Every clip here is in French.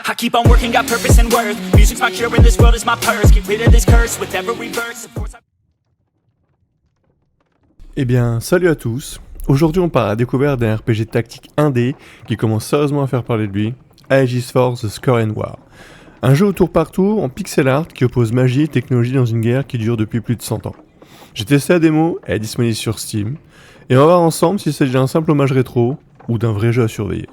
I keep on working, got purpose and worth. Music's my cure and this world is my purse. Get rid of this curse with every verse. Of course Eh bien, salut à tous. Aujourd'hui, on part à la découverte d'un RPG tactique indé qui commence sérieusement à faire parler de lui, Aegis Force The Score and War. Un jeu au tour par tour en pixel art qui oppose magie et technologie dans une guerre qui dure depuis plus de 100 ans. J'ai testé la démo, elle est disponible sur Steam, et on va voir ensemble s'il s'agit d'un simple hommage rétro ou d'un vrai jeu à surveiller.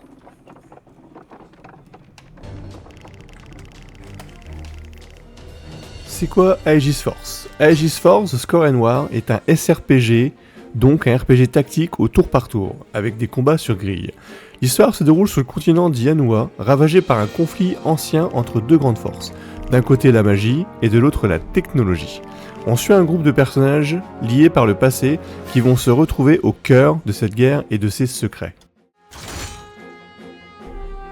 C'est quoi Aegis Force? Aegis Force The Score and War est un SRPG, donc un RPG tactique au tour par tour, avec des combats sur grille. L'histoire se déroule sur le continent d'Yanua, ravagé par un conflit ancien entre deux grandes forces. D'un côté la magie, et de l'autre la technologie. On suit un groupe de personnages liés par le passé qui vont se retrouver au cœur de cette guerre et de ses secrets.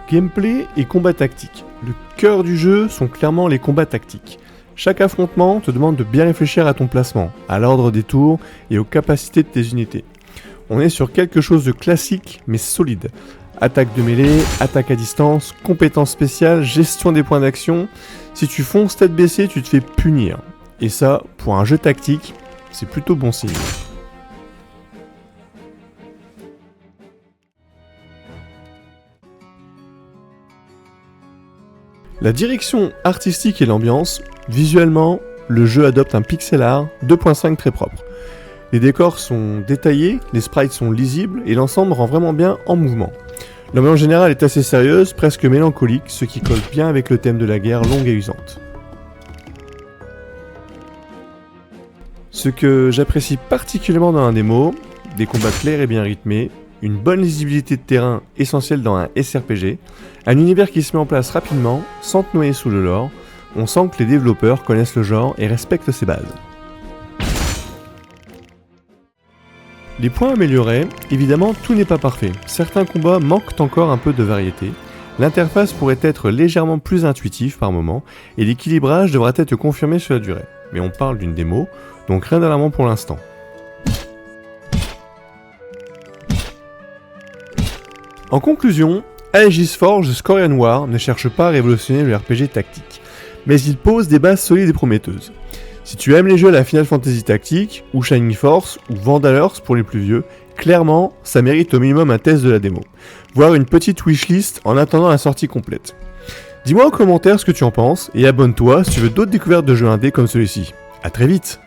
Gameplay et combat tactique. Le cœur du jeu sont clairement les combats tactiques. Chaque affrontement te demande de bien réfléchir à ton placement, à l'ordre des tours et aux capacités de tes unités. On est sur quelque chose de classique mais solide. Attaque de mêlée, attaque à distance, compétences spéciales, gestion des points d'action. Si tu fonces tête baissée, tu te fais punir. Et ça, pour un jeu tactique, c'est plutôt bon signe. La direction artistique et l'ambiance, visuellement, le jeu adopte un pixel art 2.5 très propre. Les décors sont détaillés, les sprites sont lisibles et l'ensemble rend vraiment bien en mouvement. L'ambiance générale est assez sérieuse, presque mélancolique, ce qui colle bien avec le thème de la guerre longue et usante. Ce que j'apprécie particulièrement dans la démo, des combats clairs et bien rythmés, une bonne lisibilité de terrain essentielle dans un SRPG, un univers qui se met en place rapidement, sans te noyer sous le lore, on sent que les développeurs connaissent le genre et respectent ses bases. Les points améliorés, évidemment tout n'est pas parfait, certains combats manquent encore un peu de variété, l'interface pourrait être légèrement plus intuitive par moment, et l'équilibrage devra être confirmé sur la durée. Mais on parle d'une démo, donc rien d'alarmant pour l'instant. En conclusion, Aegis Force The Score and War ne cherche pas à révolutionner le RPG tactique, mais il pose des bases solides et prometteuses. Si tu aimes les jeux à la Final Fantasy Tactique, ou Shining Force, ou Vandalors pour les plus vieux, clairement, ça mérite au minimum un test de la démo, voire une petite wishlist en attendant la sortie complète. Dis-moi en commentaire ce que tu en penses, et abonne-toi si tu veux d'autres découvertes de jeux indés comme celui-ci. A très vite!